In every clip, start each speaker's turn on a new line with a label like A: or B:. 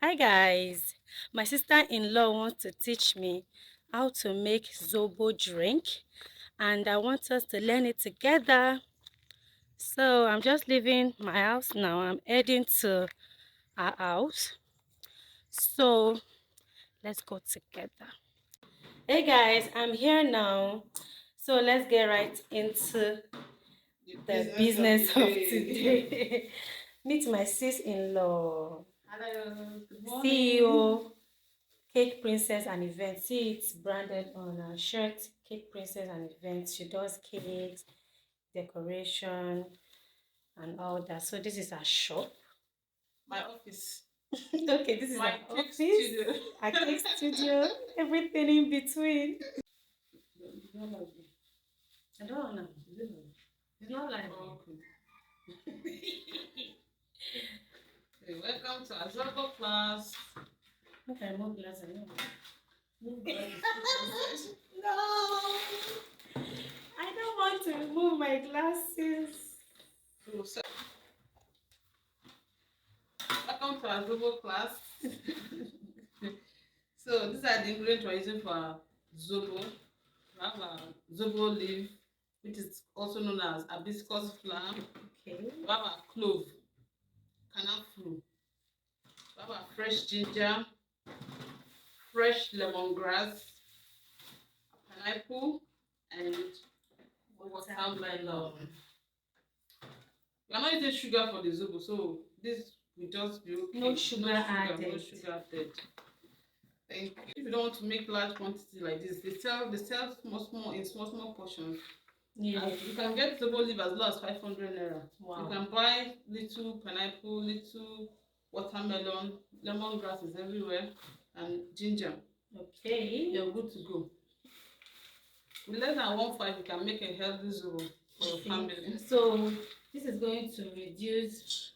A: Hi guys, my sister-in-law wants to teach me how to make zobo drink and I want us to learn it together. So I'm just leaving my house now. I'm heading to our house. So let's go together. Hey guys, I'm here now. So let's get right into the business of today. Meet my sis-in-law.
B: Hello, good morning.
A: CEO. Cake Princess and Events. See, it's branded on her shirt. Cake Princess and Events. She does cakes, decoration, and all that. So this is her shop.
B: My office.
A: Okay, this is
B: My
A: her
B: cake
A: office.
B: studio.
A: Her cake studio. Everything in between.
B: You don't like it?
A: I don't know. It's not like
B: Okay. Hey, welcome to our zobo class.
A: okay, more glass. I know. Move glass.
B: No.
A: I don't want to remove my glasses.
B: Welcome to our zobo class. So these are the ingredients we're using for our zobo. We have our zobo leaf, which is also known as hibiscus flower.
A: Okay.
B: We have our clove, canafru. We have our fresh ginger, fresh lemongrass, pineapple, and watermelon. We are not using sugar for the zobo, so this will just be okay.
A: No sugar added.
B: No sugar added. Thank you. If you don't want to make large quantity like this, they sell small in small portions.
A: Yeah.
B: You can get zobo leaf as low as 500 naira.
A: Wow.
B: You can buy little pineapple, little watermelon, lemongrass is everywhere, and ginger.
A: Okay.
B: You're good to go. With less than 1.5, you can make a healthy zobo for your family.
A: So this is going to reduce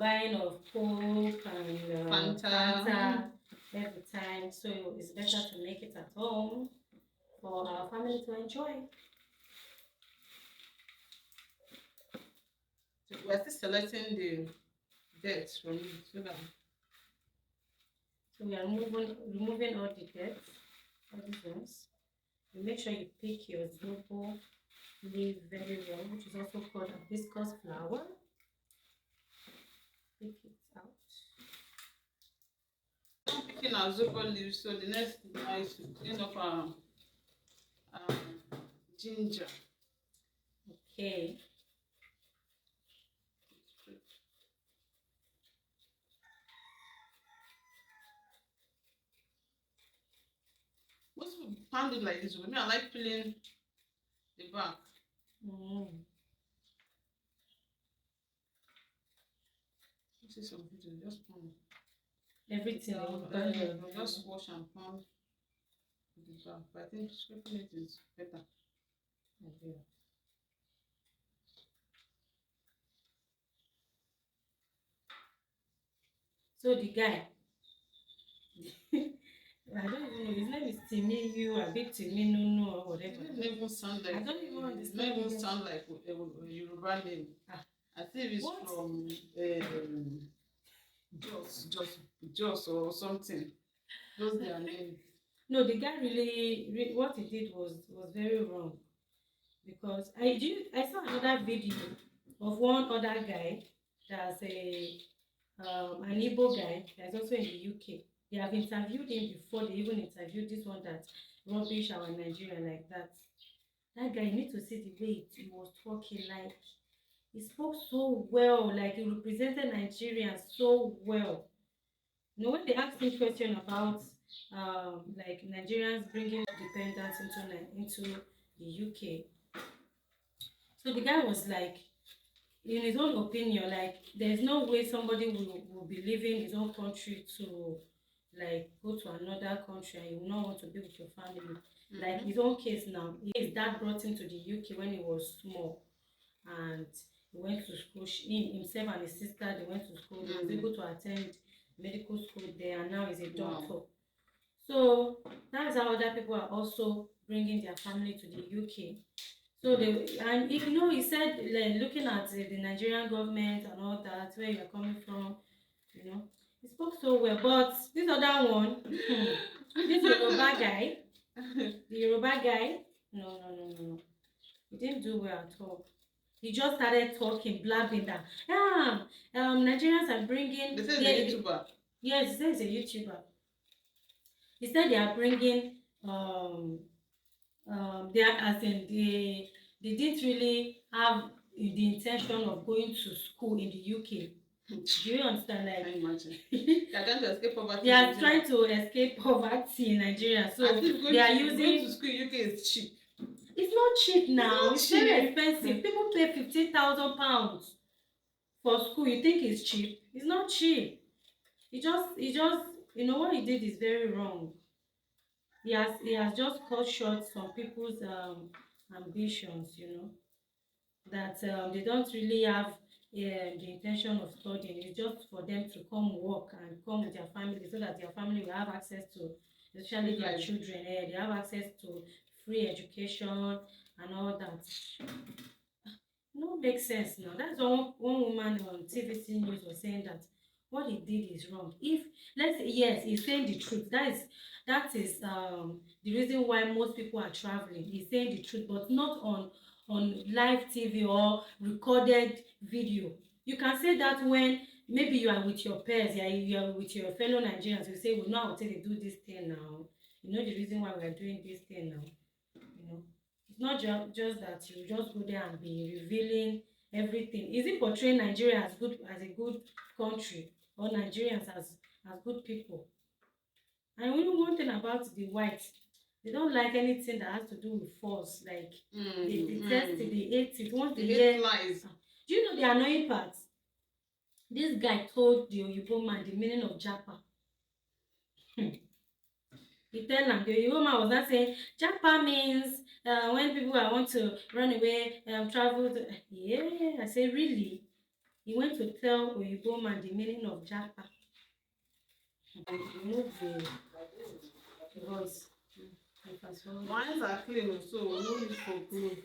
A: buying of Coke and Fanta every time. So it's better to make it at home for our family to enjoy.
B: So we're still selecting the dirt from it so that.
A: So we are removing all the dirt, all these ones. You make sure you pick your zobo leaf very well, which is also called hibiscus flower. Pick it out.
B: I'm picking our zobo leaves, so the next thing is to clean up our ginger.
A: Okay.
B: Most people pound it like this, but me, I like peeling the back.
A: Mm.
B: You see some people just pound
A: Everything.
B: just wash and pound the back. But I think scraping it is better.
A: Okay. So the guy, I don't even know, his name is Timiyu, a bit Timinunu or whatever.
B: It doesn't even sound like.
A: I don't even understand.
B: It doesn't even sound like a Yoruba name. I think it's
A: what?
B: From Jos or something. Those their names.
A: No, the guy really what he did was very wrong, because I saw another video of one other guy that's an Igbo guy that's also in the UK. They have interviewed him before they even interviewed this one that rubbish our Nigeria like that. That guy, you need to see the way he was talking, like he spoke so well, like he represented Nigeria so well. You know, when they asked him question about like Nigerians bringing independence into the UK, so the guy was like, in his own opinion, like there's no way somebody will be leaving his own country to like go to another country and you will not want to be with your family. Mm-hmm. Like his own case now, his dad brought him to the UK when he was small, and he went to school. Himself and his sister, they went to school. He was able to attend medical school there, and now he's a doctor. Wow. So that's how other people are also bringing their family to the UK. So and you know, he said, like, looking at the Nigerian government and all that, where you're coming from, you know, He spoke so well, but this other one, this Yoruba guy, the Yoruba guy, no. He didn't do well at all. He just started talking, blabbing that, Nigerians are bringing.
B: They say he's a YouTuber.
A: Yes, he says he's a YouTuber. He said they are bringing, they are, as in they didn't really have the intention of going to school in the UK. Do you understand? Like,
B: Can you imagine? They're trying to escape poverty.
A: They are trying to escape poverty in Nigeria, so they are using.
B: Going to school in UK is cheap.
A: It's not cheap now. It's
B: cheap.
A: very expensive. People pay £15,000 for school. You think it's cheap? It's not cheap. He just, what he did is very wrong. He has just cut short some people's ambitions. That they don't really have the intention of studying. It's just for them to come work and come with their family, so that their family will have access to, especially their children. They have access to free education and all that. No, makes sense now. That's one woman on TVC News was saying that what he did is wrong. If, let's say, yes, he's saying the truth. That is the reason why most people are traveling. He's saying the truth, but not on live TV or recorded video. You can say that when maybe you are with your peers, you are with your fellow Nigerians. You say, we know how to do this thing now. You know the reason why we are doing this thing now. It's not just that you just go there and be revealing everything. Is it portraying Nigeria as a good country, or Nigerians as good people? And only one thing about the whites, they don't like anything that has to do with force. Like, they detest it, they hate it. Once they hear lies. Do you know the annoying part? This guy told the Oyibo man the meaning of japa. He tell him, the Oyibo man was not saying japa means when people want to run away, travel to, I say, really? He went to tell Oyibo man the meaning of japa. Remove the voice.
B: Mines are clean, so no need for glue.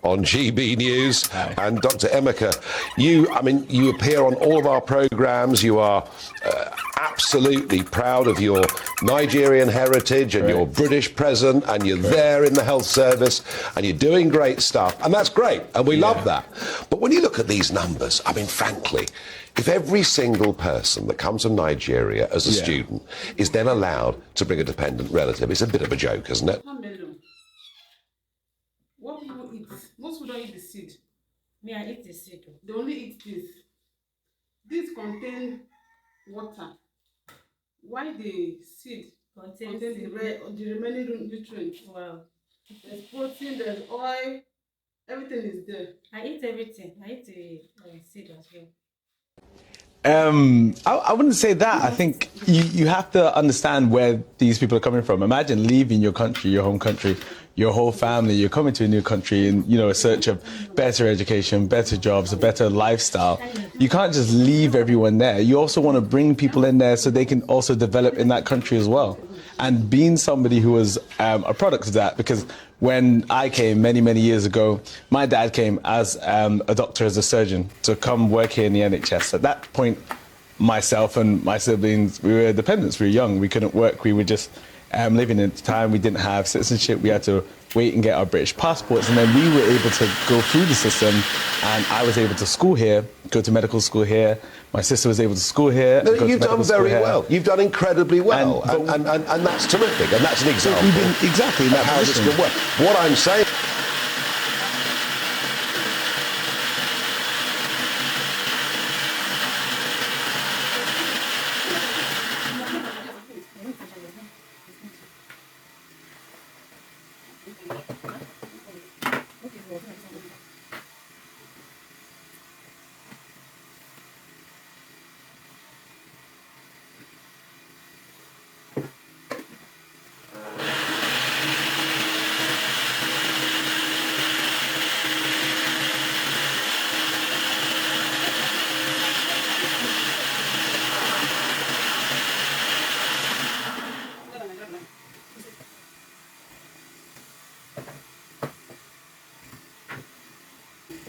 C: On GB News. And Dr. Emeka, you appear on all of our programs. You are absolutely proud of your Nigerian heritage and your British present, and you're there in the health service, and you're doing great stuff. And that's great, and we love that. But when you look at these numbers, frankly, if every single person that comes from Nigeria as a student is then allowed to bring a dependent relative, it's a bit of a joke, isn't it?
B: What people eat, most people don't eat the seed.
A: Me, I eat the seed.
B: They only eat this. This contains water. Why the seed contains the remaining nutrients?
A: Wow.
B: There's protein, there's oil, everything is there.
A: I eat everything. I eat the seed as well.
D: I wouldn't say that. I think you have to understand where these people are coming from. Imagine leaving your country, your home country, your whole family. You're coming to a new country in, a search of better education, better jobs, a better lifestyle. You can't just leave everyone there. You also want to bring people in there so they can also develop in that country as well. And being somebody who was a product of that, because when I came many, many years ago, my dad came as a doctor, as a surgeon, to come work here in the NHS. At that point, myself and my siblings, we were dependents. We were young. We couldn't work. We were just living at the time. We didn't have citizenship. We had to wait and get our British passports. And then we were able to go through the system. And I was able to school here, go to medical school here. My sister was able to school here.
C: No, you've done very well. You've done incredibly well. And that's terrific. And that's an example
D: we've been exactly in that
C: how this
D: position.
C: can work. What I'm saying...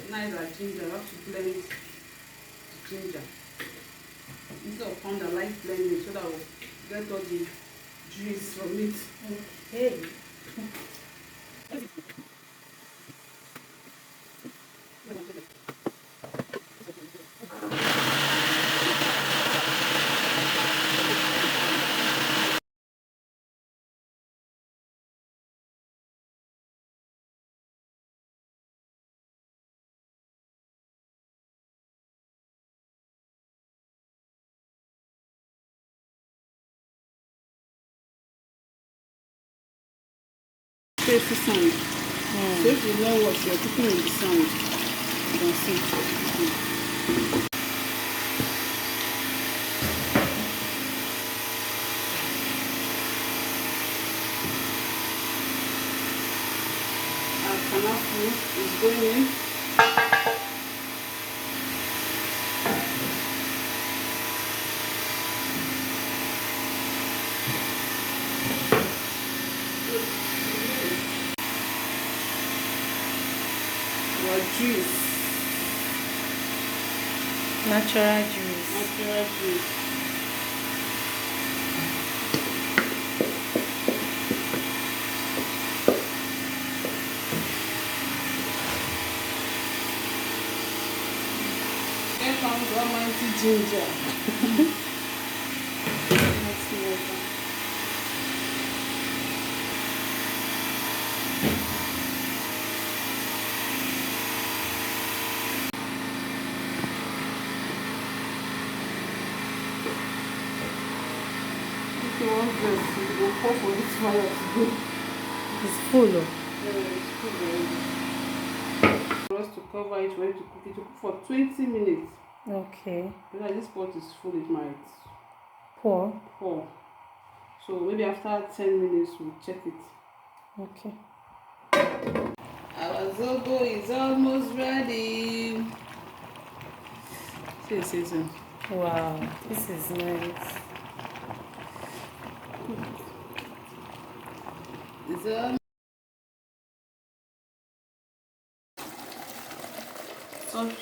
B: Nice like ginger, I have to blend the ginger. Instead of pound, I like blending so that I will get all the juice from it.
A: Okay.
B: Tasty sound. So if you know what you're cooking with the sound, you can see. Our pineapple is going in. Our juice.
A: Natural juice.
B: Natural juice. Here comes almighty ginger. Let's see what if you want this, you go pour for this fire to go.
A: It's full. Oh.
B: It's full already. For us to cover it, we need to cook it for 20 minutes.
A: Okay.
B: Because this pot is full, it might
A: Pour.
B: pour. So maybe after 10 minutes, we'll check it.
A: Okay.
B: Our zobo is almost ready. See.
A: Wow, this is nice.
B: It's almost.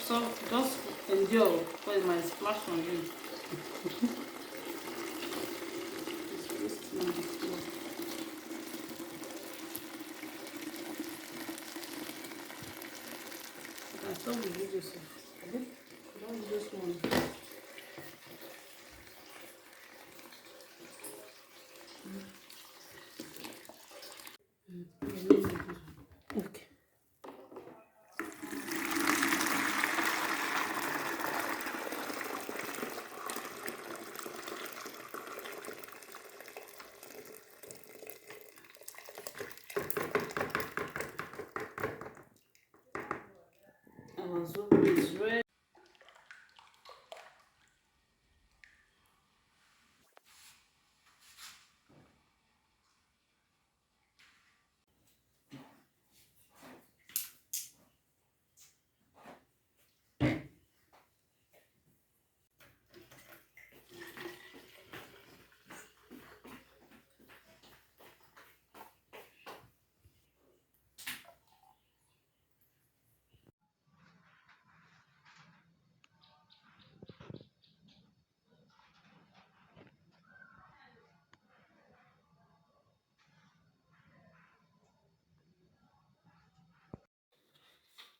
B: So just endure, because it might splash on you. It's wasting on the floor. I can stop the video, sir. Don't do this one.
A: Okay.
B: Our zobo is ready.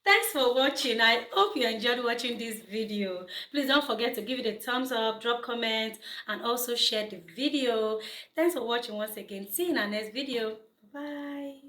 A: Thanks for watching. I hope you enjoyed watching this video. Please don't forget to give it a thumbs up, drop comments, and also share the video. Thanks for watching once again. See you in our next video. Bye.